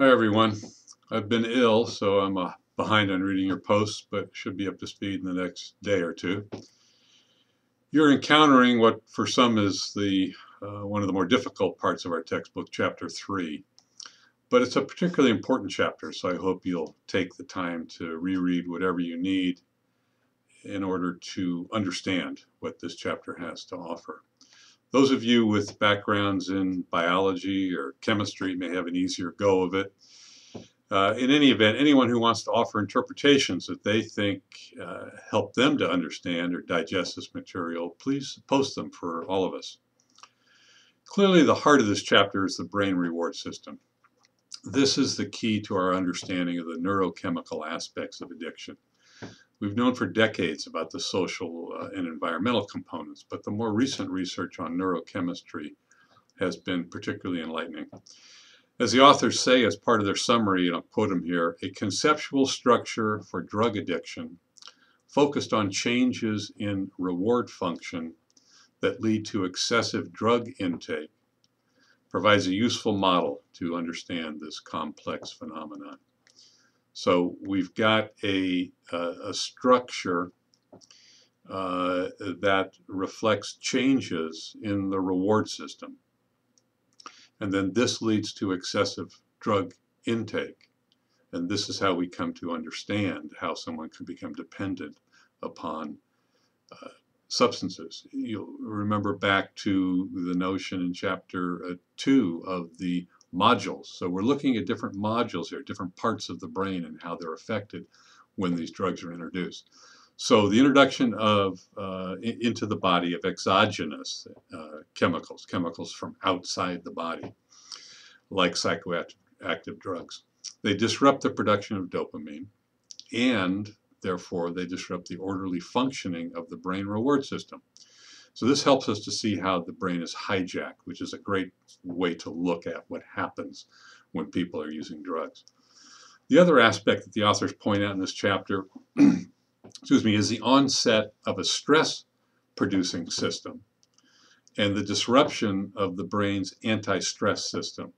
Hi everyone. I've been ill, so I'm behind on reading your posts, but should be up to speed in the next day or two. You're encountering what for some is one of the more difficult parts of our textbook, Chapter 3. But it's a particularly important chapter, so I hope you'll take the time to reread whatever you need in order to understand what this chapter has to offer. Those of you with backgrounds in biology or chemistry may have an easier go of it. In any event, anyone who wants to offer interpretations that they think help them to understand or digest this material, please post them for all of us. Clearly, the heart of this chapter is the brain reward system. This is the key to our understanding of the neurochemical aspects of addiction. We've known for decades about the social and environmental components, but the more recent research on neurochemistry has been particularly enlightening. As the authors say as part of their summary, and I'll quote them here, a conceptual structure for drug addiction focused on changes in reward function that lead to excessive drug intake provides a useful model to understand this complex phenomenon. So we've got a structure that reflects changes in the reward system. And then this leads to excessive drug intake. And this is how we come to understand how someone can become dependent upon substances. You'll remember back to the notion in chapter 2 of the modules. So we're looking at different modules here, different parts of the brain and how they're affected when these drugs are introduced. So the introduction of into the body of exogenous chemicals from outside the body, like psychoactive drugs. They disrupt the production of dopamine, and therefore they disrupt the orderly functioning of the brain reward system. So this helps us to see how the brain is hijacked, which is a great way to look at what happens when people are using drugs. The other aspect that the authors point out in this chapter is the onset of a stress-producing system and the disruption of the brain's anti-stress system.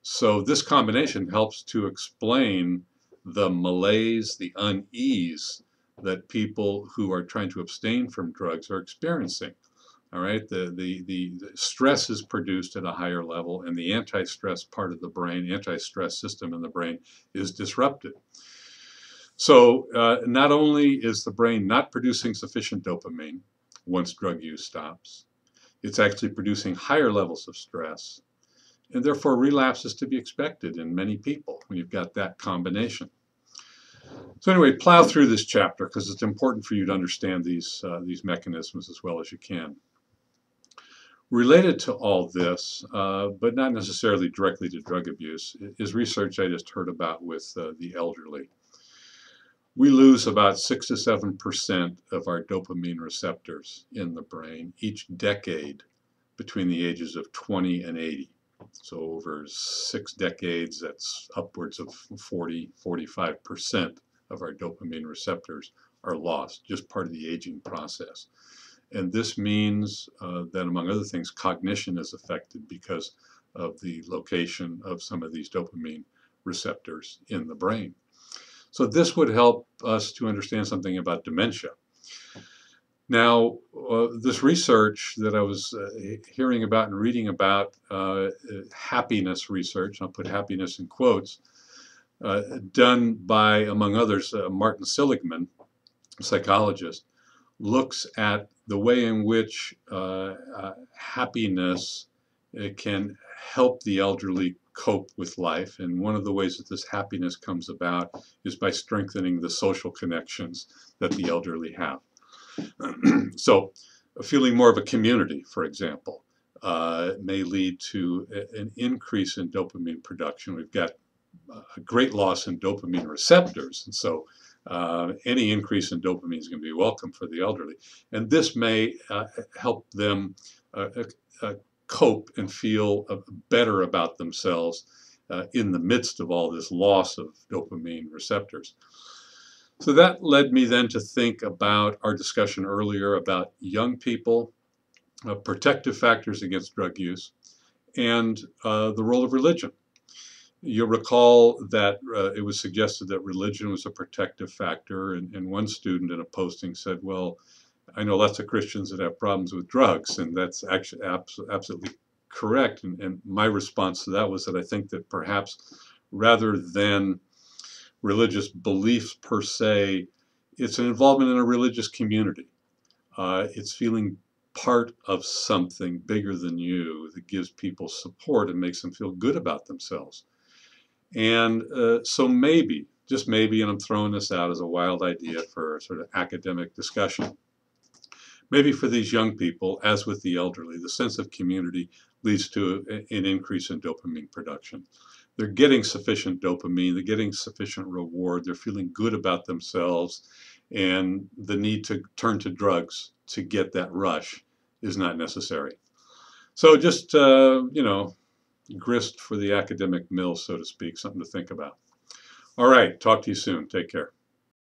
So this combination helps to explain the malaise, the unease that people who are trying to abstain from drugs are experiencing. All right, the stress is produced at a higher level, and the anti-stress part of the brain, anti-stress system in the brain, is disrupted. So not only is the brain not producing sufficient dopamine once drug use stops, it's actually producing higher levels of stress, and therefore relapse is to be expected in many people when you've got that combination. So anyway, plow through this chapter because it's important for you to understand these mechanisms as well as you can. Related to all this, but not necessarily directly to drug abuse, is research I just heard about with the elderly. We lose about 6 to 7% of our dopamine receptors in the brain each decade between the ages of 20 and 80. So over 6 decades, that's upwards of 40–45% of our dopamine receptors are lost, just part of the aging process. And this means that, among other things, cognition is affected because of the location of some of these dopamine receptors in the brain. So this would help us to understand something about dementia. Now, this research that I was hearing about and reading about, happiness research, I'll put happiness in quotes, done by, among others, Martin Seligman, a psychologist, looks at the way in which happiness can help the elderly cope with life. And one of the ways that this happiness comes about is by strengthening the social connections that the elderly have. So feeling more of a community, for example, may lead to an increase in dopamine production. We've got a great loss in dopamine receptors, and so any increase in dopamine is going to be welcome for the elderly. And this may help them cope and feel better about themselves in the midst of all this loss of dopamine receptors. So that led me then to think about our discussion earlier about young people, protective factors against drug use, and the role of religion. You'll recall that it was suggested that religion was a protective factor, and one student in a posting said, well, I know lots of Christians that have problems with drugs, and that's actually absolutely correct. And my response to that was that I think that perhaps rather than religious beliefs per se, it's an involvement in a religious community. It's feeling part of something bigger than you that gives people support and makes them feel good about themselves. And so maybe, just maybe, and I'm throwing this out as a wild idea for sort of academic discussion, maybe for these young people, as with the elderly, the sense of community leads to an increase in dopamine production. They're getting sufficient dopamine, they're getting sufficient reward, they're feeling good about themselves, and the need to turn to drugs to get that rush is not necessary. So just, grist for the academic mill, so to speak, something to think about. All right, talk to you soon. Take care.